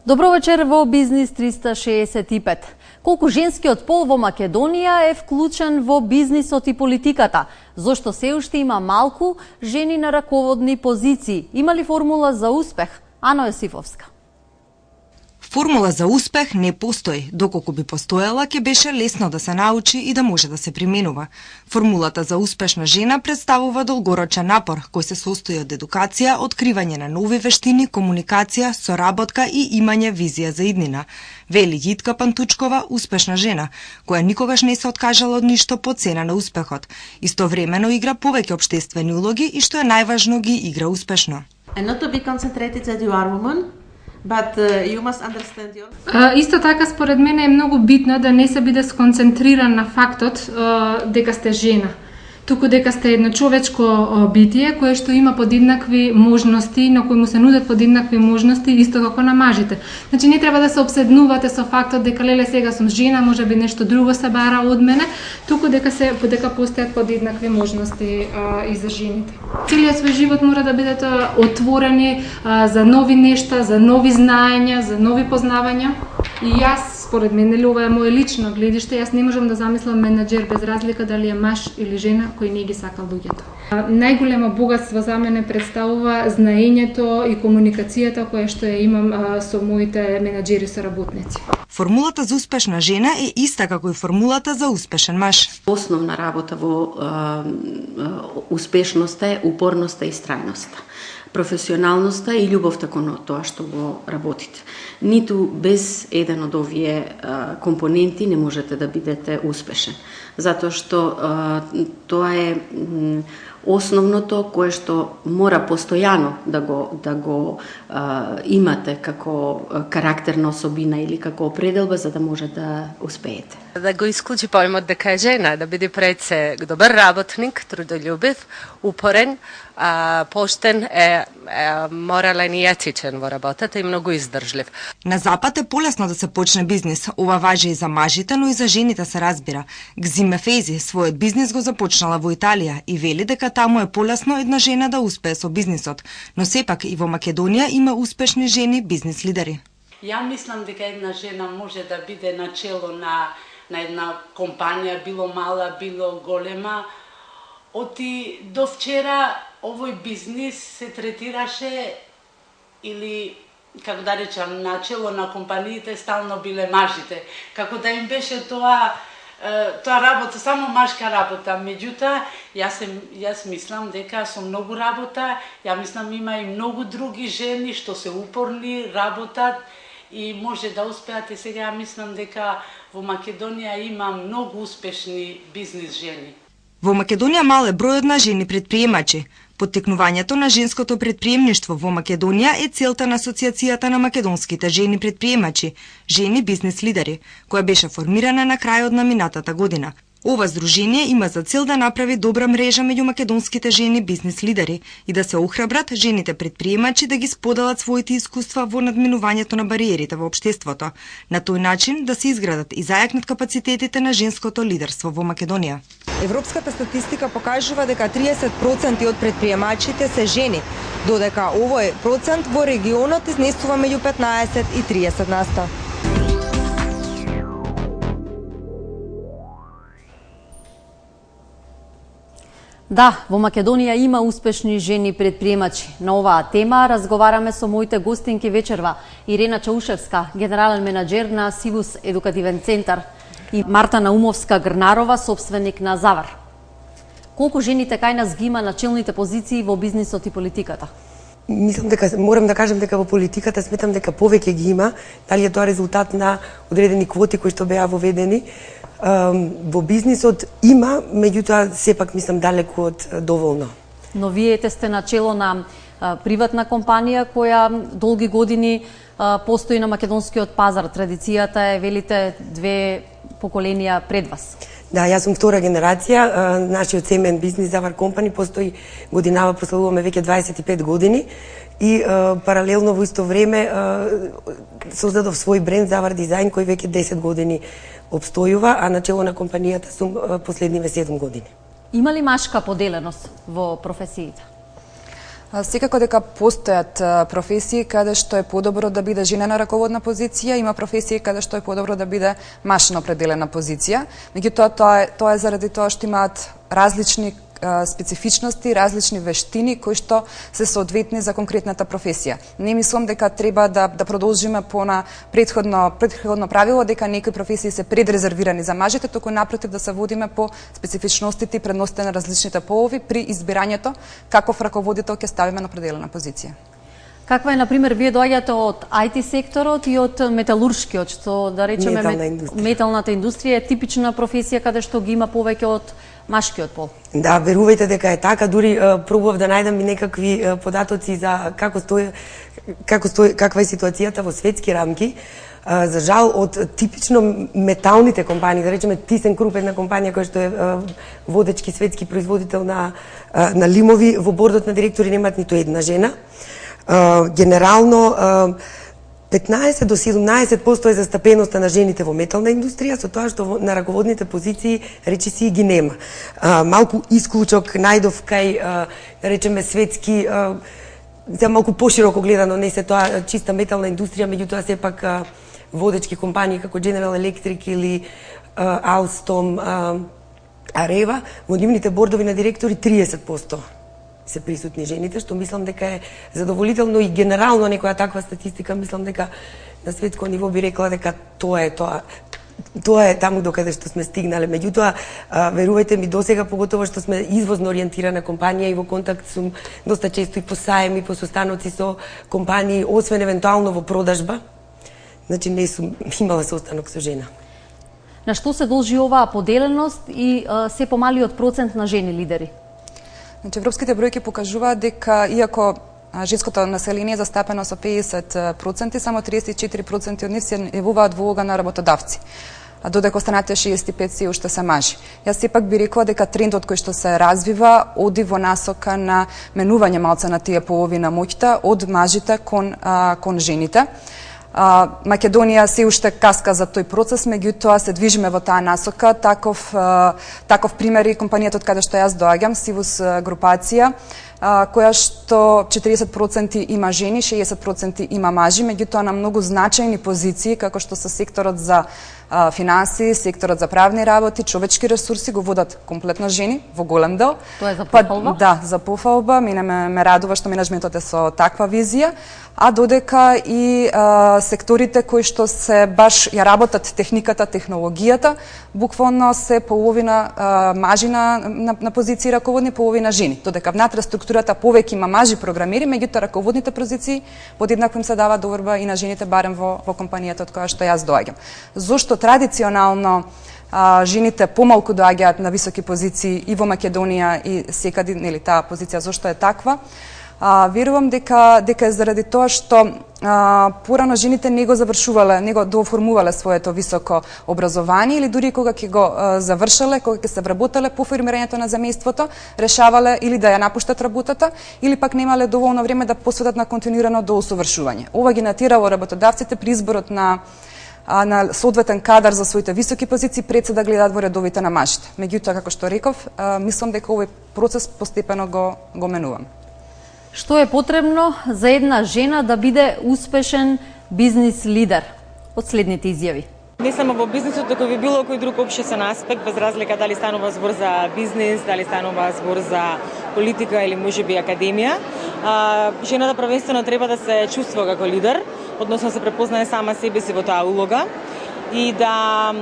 Добро вечер во Бизнис 365. Колку женскиот пол во Македонија е вклучен во бизнисот и политиката? Зошто се уште има малку жени на раководни позиции? Има ли формула за успех? Ана Јосифовска. Формула за успех не постои. Доколку би постоела, ќе беше лесно да се научи и да може да се применува. Формулата за успешна жена представува долгорочен напор, кој се состои од едукација, откривање на нови вештини, комуникација, соработка и имање визија за иднина. Вели Јитка Пантучкова, успешна жена, која никогаш не се откажала од ништо по цена на успехот. Истовремено игра повеќе општествени улоги и што е најважно ги игра успешно. And not to be concentrated that you are woman, but you must understand your... Исто така, според мене е многу битно да не се биде сконцентриран на фактот дека сте жена, туку дека сте едно човечко битие кое што има подеднакви можности, на кои му се нудат подеднакви можности исто како на мажите. Значи не треба да се обседнувате со фактот дека леле сега сум жена, можеби нешто друго се бара од мене, туку дека постојат подеднакви можности и за жените. Целиот свој живот мора да бидете отворени за нови нешта, за нови знаења, за нови познавања. И јас, според мене, ова е моје лично гледиште, јас не можам да замислам менаџер без разлика дали е маж или жена кој не ги сака луѓето. Најголемо богатство за мене представува знаењето и комуникацијата која што ја имам со моите менаџери соработници. Формулата за успешна жена е иста како и формулата за успешен маж. Основна работа во успешноста е упорноста и страјноста. Професионалноста и љубовта кон тоа што го работите. Ниту без еден од овие компоненти не можете да бидете успешен. Затоа што тоа е основното кое што мора постојано да го имате како карактерна особина или како определба за да може да успеете. Да го исклучи поимот дека е жена, да биде пред се добар работник, трудолюбив, упорен, поштен, морален и етичен во работата и многу издржлив. На Запад е полесно да се почне бизнис. Ова важи и за мажите, но и за жените се разбира. Гзиме Фези својот бизнис го започнала во Италија и вели дека таму е полесно една жена да успее со бизнисот. Но сепак и во Македонија има успешни жени бизнис лидери. Ја мислам дека една жена може да биде начело на една компанија, било мала, било голема. Оти до вчера овој бизнис се третираше или, како да речам, начело на компаниите стално биле мажите. Како да им беше тоа работа, само машка работа. Меѓутоа, јас мислам дека со многу работа, ја мислам има и многу други жени што се упорни, работат и може да успеат. И сега ја мислам дека во Македонија има многу успешни бизнис жени. Во Македонија мал е бројот на жени предприемачи. Поттикнувањето на женското предприемништво во Македонија е целта на Асоцијацијата на македонските жени предприемачи, жени бизнис лидери, која беше формирана на крајот на минатата година. Ова здружение има за цел да направи добра мрежа меѓу македонските жени бизнис лидери и да се охрабрат жените предприемачи да ги споделат своите искуства во надминувањето на бариерите во општеството. На тој начин да се изградат и зајакнат капацитетите на женското лидерство во Македонија. Европската статистика покажува дека 30% од предприемачите се жени, додека овој процент во регионот изнесува меѓу 15 и 30%. Да, во Македонија има успешни жени предприемачи. На оваа тема разговараме со моите гостинки вечерва. Ирена Чаушевска, генерален менаџер на Сивус едукативен центар, и Марта Наумовска-Грнарова, собственик на Завар. Колку жените кај нас ги има на челните позиции во бизнисот и политиката? Мислам дека морам да кажам дека во политиката сметам дека повеќе ги има, дали е тоа резултат на одредени квоти кои што беа воведени. Во бизнисот има, меѓутоа сепак мислам далеку од доволно. Но вие сте на чело на приватна компанија која долги години постои на македонскиот пазар. Традицијата е, велите, 2 поколенија пред вас. Да, јас сум втора генерација. Нашиот семеен бизнис Завар компани постои годинава, прославуваме веќе 25 години и паралелно во исто време создадов свој бренд Завар дизајн кој веќе 10 години обстојува, а на чело на компанијата сум последниве 7 години. Има ли машка поделеност во професиите? Секако дека постојат професии каде што е подобро да биде жена на раководна позиција, има професии каде што е подобро да биде маж на определена позиција. Меѓутоа тоа е заради тоа што имаат различни специфичности, различни вештини кои што се соодветни за конкретната професија. Не мислам дека треба да продолжиме по на претходно правило дека некои професии се предрезервирани за мажите, туку напротив да се водиме по специфичностите и предностите на различните полови при избирањето каков раководител ќе ставиме на определена позиција. Каква е, например, вие доаѓате од IT секторот и од металуршкиот, што да речеме металната индустрија е типична професија каде што ги има повеќе од машкиот пол. Да, верувајте дека е така, дури пробував да најдам и некакви податоци за каква е ситуацијата во светски рамки. За жал, од типично металните компании, да речеме ThyssenKrupp, една компанија која што е водечки светски производител на лимови, во бордот на директори немаат ниту една жена. Генерално 15 до 17% е застапеноста на жените во метална индустрија, со тоа што на раководните позиции речиси ги нема. Малку исклучок најдов кај, да речеме, светски, за малку пошироко гледано, не се тоа чиста метална индустрија, меѓутоа сепак водечки компании како General Electric или Alstom, Areva, во нивните бордови на директори 30% се присутни жените, што мислам дека е задоволително и генерално некоја таква статистика, мислам дека на светско ниво би рекла дека тоа е таму докаде што сме стигнале. Меѓутоа, верувајте ми, досега, поготово што сме извозно ориентирана компанија и во контакт сум доста често и по саеми, по состаноци со компании, освен евентуално во продажба, значи не сум имала состанок со жена. На што се должи оваа поделеност и се помалиот процент на жени лидери? Значи, европските бројки покажуваат дека, иако женското население е застапено со 50%, само 34% од нив се јавуваат во улога на работодавци, додека останатите 65% се уште се мажи. Јас сепак би рекла дека трендот кој што се развива оди во насока на менување малце на тие полови на моќта од мажите кон жените. Македонија се уште каска за тој процес, меѓутоа се движиме во таа насока. Таков пример е компанијата од каде што јас доаѓам, Сивус групација, која што 40% има жени, 60% има мажи, меѓутоа на многу значајни позиции, како што се секторот за финанси, секторот за правни работи, човечки ресурси го водат комплетно жени во голем дел. Тоа е за пофалба? Да, за пофалба. Мене ме радува што менеджментот е со таква визија, а додека и секторите кои што се баш ја работат техниката, технологијата, буквално се половина мажи на позиции раководни, половина жени. Додека внатре структурата повеќе има мажи програмери, меѓутоа раководните позиции подеднакво им се дава доверба и на жените, барем во компанијата од која што јас доаѓам. Зошто традиционално жените помалку доаѓаат на високи позиции и во Македонија и секаде, нели, таа позиција зошто е таква? Верувам дека е заради тоа што порано жените не го завршувале, не го дооформувале своето високо образование или дури кога ќе го завршале, кога ќе се вработале по формирањето на семејството, решавале или да ја напуштат работата или пак немале доволно време да посветат на континуирано доусовршување. Ова ги натирало работодавците при изборот на соодветен кадар за своите високи позиции пред се да гледаат во редовите на мажите. Меѓутоа, како што реков, мислам дека овој процес постепено го менувам. Што е потребно за една жена да биде успешен бизнис лидер? Од следните изјави. Не само во бизнисот, туку во било кој друг општествен аспект, без разлика дали станува збор за бизнис, дали станува збор за политика или можеби академија. Жената првенствено треба да се чувствува како лидер, односно се препознае сама себе си во таа улога и да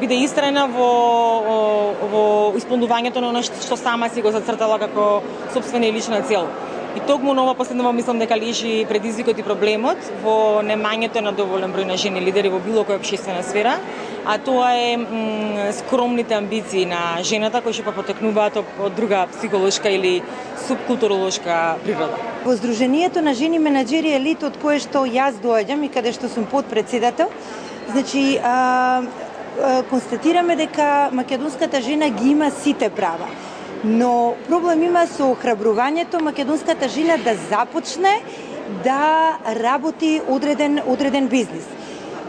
биде истрајна во исполнувањето на она што сама си го зацртала како сопствена и лична цел. И токму на ова последново мислам дека лежи предизвикот и проблемот во немањето на доволен број на жени лидери во било која општествена сфера, а тоа е скромните амбиции на жената кои што потекнуваат од друга психолошка или субкултуролошка природа. Во Сдруженијето на жени менаџери елит од кое што јас доаѓам и каде што сум подпредседател, значи констатираме дека македонската жена ги има сите права. Но проблем има со охрабрувањето македонската жена да започне да работи одреден бизнис.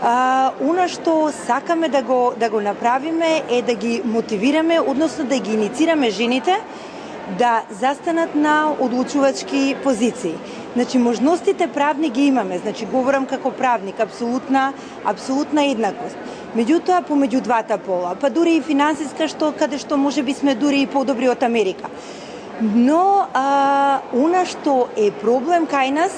Она што сакаме да го направиме е да ги мотивираме, односно да ги иницираме жените да застанат на одлучувачки позиции. Значи можностите правни ги имаме, значи говорам како правник, апсолутна еднаквост. Меѓутоа помеѓу двата пола, па дури и финансиска каде што можеби сме дури и подобри од Америка. Но она што е проблем кај нас,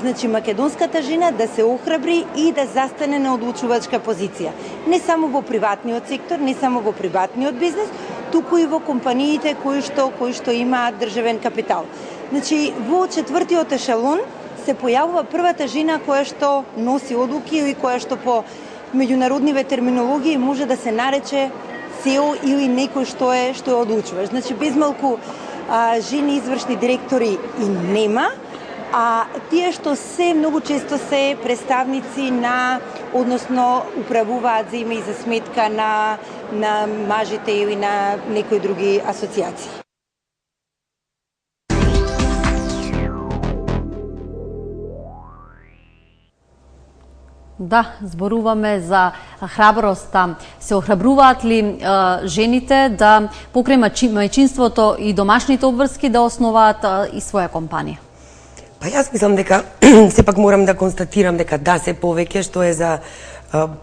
значи македонската жена да се охрабри и да застане на одлучувачка позиција. Не само во приватниот сектор, не само во приватниот бизнес, туку и во компаниите кои што имаат државен капитал. Значи во четвртиот ешелон се појавува првата жена која што носи одлуки и која што по меѓународниве терминологии може да се нарече CEO или некој што е одлучуваш. Значи безмалку жени извршни директори и нема, а тие што се многу често се представници на, односно управуваат за име и за сметка на мажите или на некои други асоциации. Да, зборуваме за храброста. Се охрабруваат ли жените да покрај мајчинството и домашните обврски да основаат и своја компанија? Па јас мислам дека сепак морам да констатирам дека да, се повеќе што е за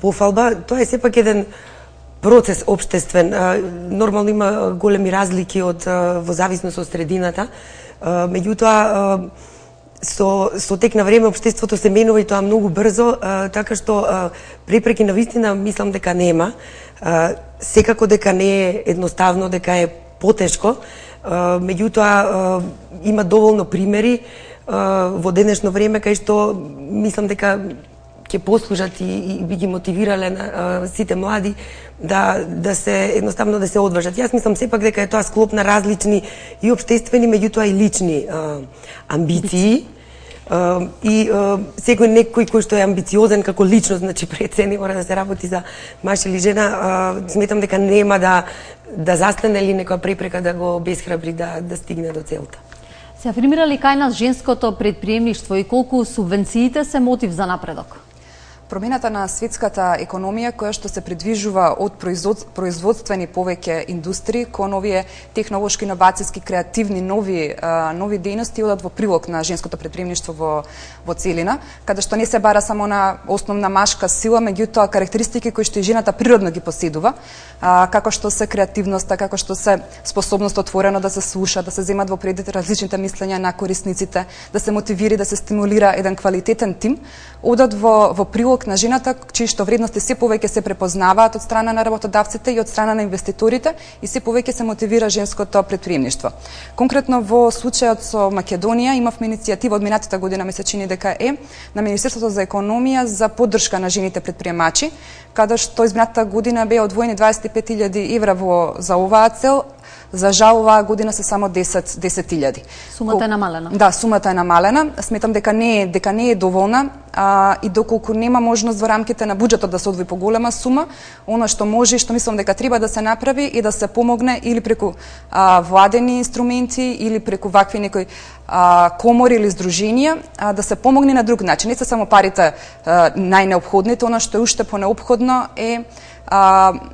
пофалба, тоа е сепак еден процес општествен. Нормално има големи разлики во зависност од средината, меѓутоа со тек на време општеството се менува и тоа многу брзо, така што препреки на вистина мислам дека нема. Секако дека не е едноставно, дека е потешко, меѓутоа има доволно примери во денешно време кај што мислам дека ќе послужат и би ги мотивирале на сите млади да се едноставно да се одважат. Јас мислам сепак дека е тоа склоп на различни и општествени, меѓутоа и лични амбиции. И секој некој кој што е амбициозен како личност, значи пред се не мора да се работи за маж или жена, сметам дека нема да застане или некоја препрека да го обесхрабри да стигне до целта. Се афирмира ли кај нас женското предприемништво и колку субвенциите се мотив за напредок? Промената на светската економија која што се придвижува од производствени повеќе индустрии кон овие технолошки, иновацијски, креативни, нови дејности одат во прилог на женското предприемништво во целина, каде што не се бара само на основна машка сила, меѓутоа карактеристики кои што и жената природно ги поседува, како што се креативноста, како што се способност отворено да се слуша, да се земат во предвид различните мислења на корисниците, да се мотивира, да се стимулира еден квалитетен тим, одат во прилог на жената, чии што вредности се повеќе се препознаваат од страна на работодавците и од страна на инвеститорите и се повеќе се мотивира женското предприемништво. Конкретно во случајот со Македонија имавме иницијатива од минатата година, ми се чини дека на Министерството за економија за поддршка на жените предприемачи, каде што изминатата година беа одвоени 25.000 евра за оваа цел. За жал, оваа година се само 10.000. Сумата е намалена. Да, сумата е намалена. Сметам дека не е доволна и доколку нема можност во рамките на буџетот да се одвои поголема сума, она што може и што мислам дека треба да се направи и да се помогне или преку владени инструменти или преку вакви некои комори или здруженија, да се помогне на друг начин. Не се само парите најнеопходните, она што е уште понеопходно е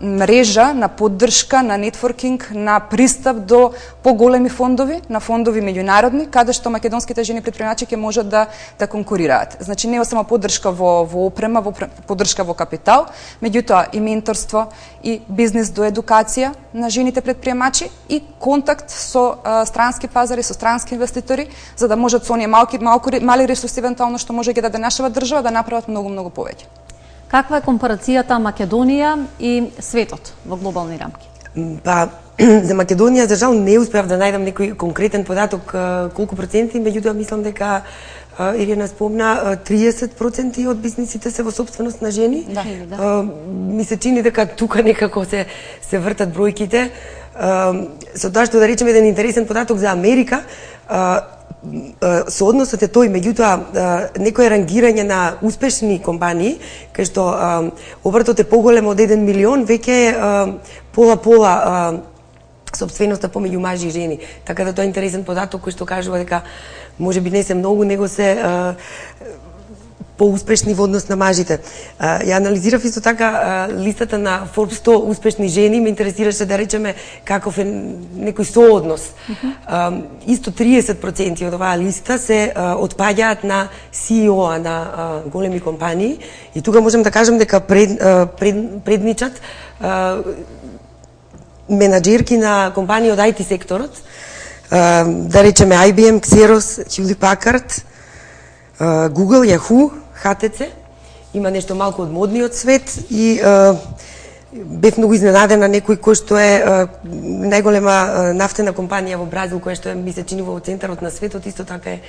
мрежа на поддршка, на нетворкинг, на пристап до поголеми фондови, на фондови меѓународни, каде што македонските жени предприемачи ќе можат да конкурираат. Значи не е само поддршка во опрема, поддршка во капитал, меѓутоа и менторство, и бизнес до едукација на жените предприемачи и контакт со странски пазари, со странски инвеститори, за да можат со оние мали ресурси евентуално што може ги даде нашава држава да направат многу повеќе. Каква е компарацијата Македонија и светот во глобални рамки? Па, за Македонија, за жал, не успеав да најдам некој конкретен податок колку проценти, меѓутоа мислам дека Ирина спомна 30% од бизнисите се во собственост на жени. Да. Ми се чини дека тука некако се вртат бројките. Со тоа што да речеме еден интересен податок за Америка, соодносот е тој, меѓутоа некое рангирање на успешни компании, кај што обртот е поголем од 1 милион, веќе пола собственоста помеѓу мажи и жени. Така да тоа е интересен податок кој што кажува дека може би не се многу, него се поуспешни во однос на мажите. Ја анализирав исто така листата на Forbes 100 успешни жени, ме интересираше да речеме каков е некој сооднос. Исто 30% од оваа листа се отпаѓаат на CEO-а на големи компании и тука можем да кажем дека предничат менаџерки на компании од IT секторот, да речеме IBM, Xerox, Hewlett Packard, Google, Yahoo, HTC, има нешто малку од модниот свет и бев многу изненадена некој кој што е најголема нафтена компанија во Бразил, која што ми се чини во центарот на светот, исто така е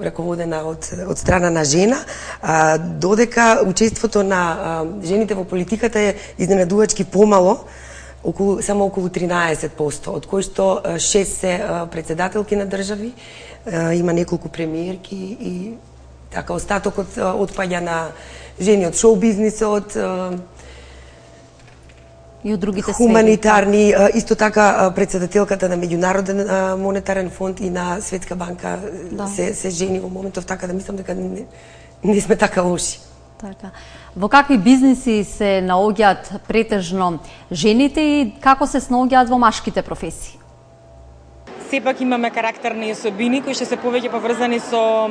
раководена од страна на жена, додека учеството на жените во политиката е изненадувачки помало, само околу 13%, од кои што 6 се председателки на држави, има неколку премиерки и така остатокот отпаѓа на жени од шоу бизнисот и од другите хуманитарни, исто така председателката на Меѓународен монетарен фонд и на Светска банка се жени во моментов, така да мислам дека не сме така лоши. Така. Во какви бизниси се наоѓаат претежно жените и како се снаоѓаат во машките професии? Сепак имаме карактерни особини кои што се повеќе поврзани со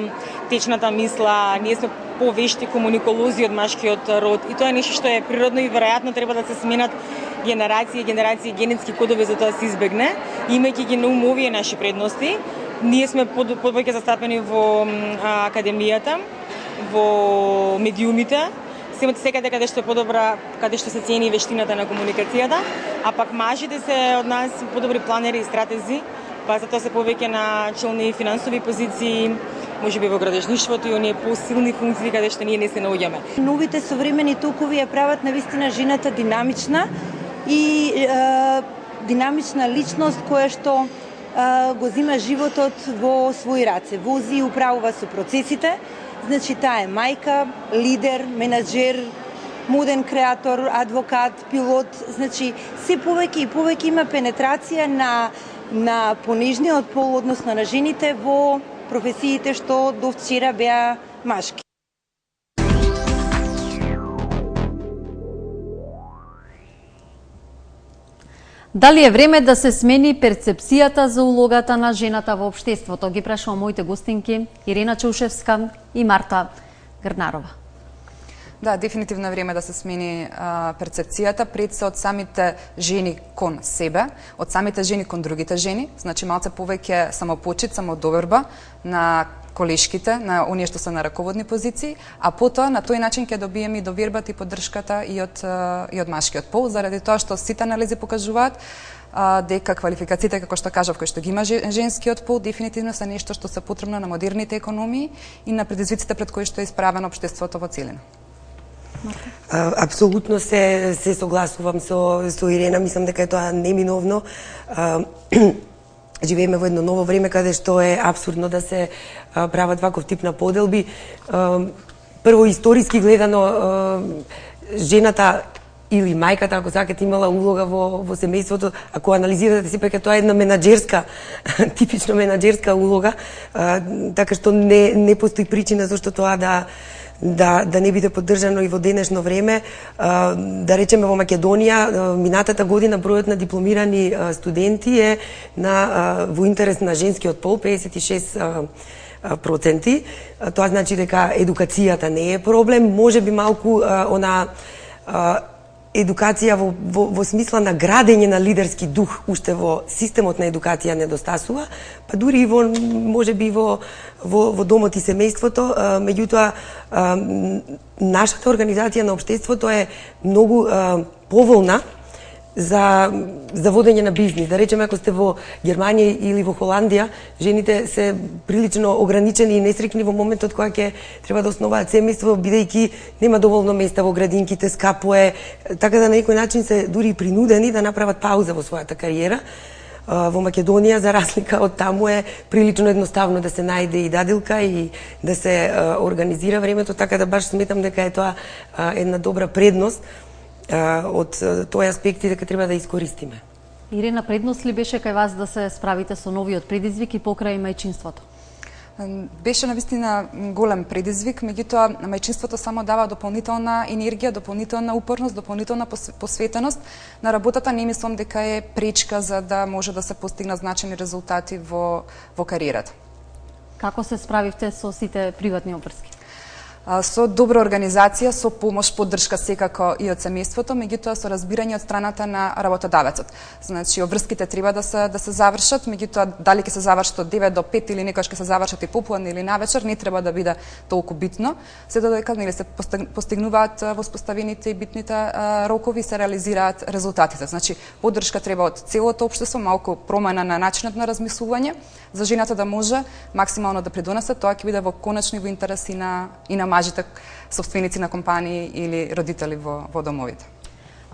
течната мисла, ние сме повешти комуниколози од машкиот род и тоа е нешто што е природно и веројатно треба да се сменат генерации генетски кодови за тоа да се избегне. Имајќи ги на ум овие наши предности, ние сме повеќе застапени во академијата, во медиумите, секаде каде што е подобра, каде што се цени вештината на комуникацијата, а пак мажите се од нас подобри планери и стратези, па затоа се повеќе на челни финансови позиции, можеби во градежништвото и оние посилни функции каде што ние не се наоѓаме. Новите современи токови ја прават навистина жената динамична и динамична личност која што го зима животот во своји раце, вози и управува со процесите. Значи, таа е мајка, лидер, менаџер, моден креатор, адвокат, пилот. Значи, се повеќе и повеќе има пенетрација на понижниот пол, односно на жените во професиите што до вчера беа машки. Дали е време да се смени перцепцијата за улогата на жената во општеството? Ги прашувам моите гостинки Ирена Чаушевска и Марта Грнарова. Да, дефинитивно е време да се смени перцепцијата пред се од самите жени кон себе, од самите жени кон другите жени, значи малце повеќе самопочит, самодоверба на колешките, на оние што се на раководни позиции, а потоа на тој начин ќе добиеме и довербата и поддршката и од машкиот пол, заради тоа што сите анализи покажуваат дека квалификациите, како што кажав, кои што ги има женскиот пол, дефинитивно се нешто што се потребно на модерните економии и на предизвиците пред кои што е исправено општеството во целина. Апсолутно се согласувам со Ирена, мислам дека е тоа неминовно. Живееме во едно ново време каде што е апсурдно да се прават ваков тип на поделби. Прво, историски гледано, жената или мајката, ако сакате, имала улога во семејството. Ако анализирате сепак, тоа е една менаџерска, типично менаџерска улога, така што не постои причина зашто тоа да не биде поддржано и во денешно време. Да речеме во Македонија, минатата година бројот на дипломирани студенти е во интерес на женскиот пол, 56%. Тоа значи дека едукацијата не е проблем, може би малку едукација во смисла на градење на лидерски дух уште во системот на едукација недостасува, па дури и може би во домот и семејството, меѓутоа нашата организација на општеството е многу поволна за водење на бизнис. Да речеме, ако сте во Германија или во Холандија, жените се прилично ограничени и несрекни во моментот кога ќе треба да основаат семејство, бидејќи нема доволно места во градинките, скапо е, така да на некој начин се дури принудени да направат пауза во својата кариера. Во Македонија, за разлика од таму, е прилично едноставно да се најде и дадилка и да се организира времето, така да баш сметам дека е тоа една добра предност од тој аспект и дека треба да искористиме. Ирена, предност ли беше кај вас да се справите со новиот предизвик и покрај мајчинството? Беше навистина голем предизвик, меѓутоа мајчинството само дава дополнителна енергија, дополнителна упорност, дополнителна посветеност на работата. Не мислам дека е пречка за да може да се постигнат значени резултати во кариерата. Како се справивте со сите приватни обврски? Со добра организација, со помош, поддршка секако и од семејството, меѓутоа со разбирање од страната на работодавецот. Значи, обврските треба да се завршат, меѓутоа дали ќе се завршат од 9 до 5 или некогаш ќе се завршат и попладне или навечер, не треба да биде толку битно, се додека се постигнуваат воспоставените и битните рокови, се реализираат резултатите. Значи, поддршка треба од целото општество, малку промена на начинот на размислување, за жената да може максимално да придонесе, тоа ќе биде во конечно во интерес и на мажите, собственици на компании или родители во домовите.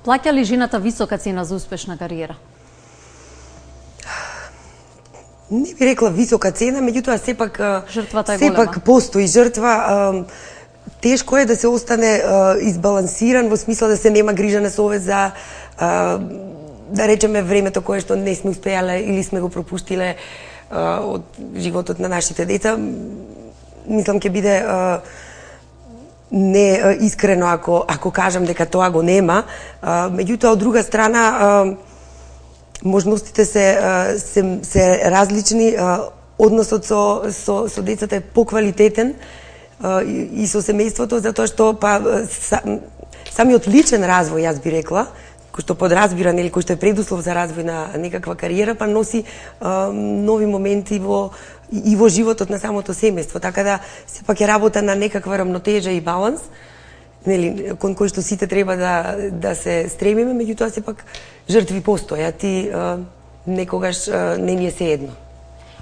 Плаќа ли жената висока цена за успешна кариера? Не би рекла висока цена, меѓутоа сепак жртвата е голема. Сепак постои жртва. Тешко е да се остане избалансиран во смисла да се нема грижа на совест за да речеме времето кое што не сме успеале или сме го пропуштиле од животот на нашите деца. Мислам ќе биде не искрено ако кажам дека тоа го нема. Меѓутоа, од друга страна, можностите се различни, односот со децата е поквалитетен и со семејството, затоа што самиот личен развој, јас би рекла, кој што подразбира, нели, кој што е предуслов за развој на некаква кариера, па носи нови моменти и во животот на самото семејство, така да сепак е работа на некаква рамнотежа и баланс, нели, кон кој што сите треба да се стремиме, меѓутоа сепак жртви постојат и некогаш не ни е сеедно.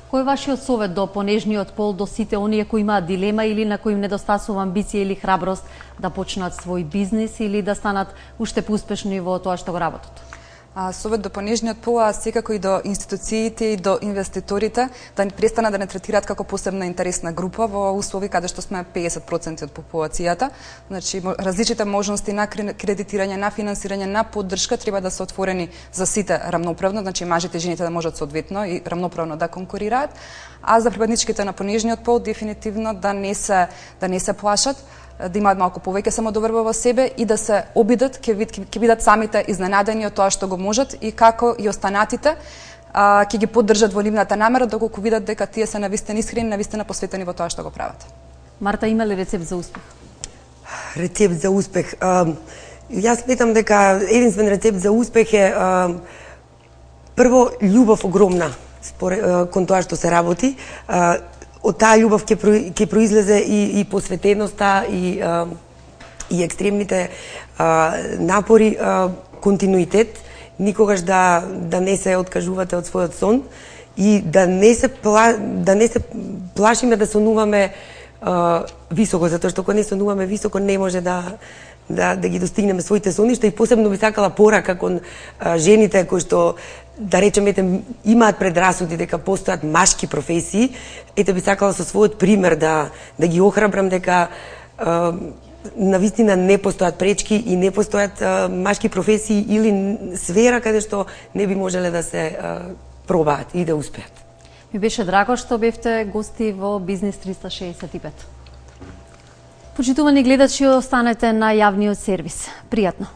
Кој е вашиот совет до понежниот пол, до сите оние кои имаат дилема или на кои им недостасува амбиција или храброст да почнат свој бизнис или да станат уште поуспешни во тоа што го работат? Совет до понежниот пол, а секако и до институциите и до инвеститорите да престанат да не третираат како посебна интересна група во услови каде што сме 50% од популацијата. Значи, различите можности на кредитирање, на финансирање, на поддршка треба да се отворени за сите рамноправно, значи мажите и жените да можат соодветно и рамноправно да конкурираат, а за припадничките на понежниот пол дефинитивно да не се плашат, да имаат малку повеќе самодоверба во себе и да се обидат, ќе бидат самите изненадени од тоа што го можат и како и останатите ќе ги поддржат во нивната намера доколку видат дека тие се навистина искрени, навистина посветени во тоа што го прават. Марта, има ли рецепт за успех? Рецепт за успех. Јас сметам дека единствен рецепт за успех е прво љубов огромна кон тоа што се работи. Од таа љубов ќе произлезе и посветеноста и екстремните напори, континуитет, никогаш да не се откажувате од својот сон и да не се плашиме да сонуваме високо, затоа што кога не сонуваме високо не може да ги достигнеме своите соништа. И посебно би сакала порака кон жените кои што, да речеме, имаат предрасуди дека постојат машки професии. Ете, би сакала со својот пример да ги охрабрам дека навистина не постојат пречки и не постојат машки професии или сфера каде што не би можеле да се пробаат и да успеат. Ми беше драго што бевте гости во Бизнис 365. Почитувани гледачи, останете на јавниот сервис. Пријатно!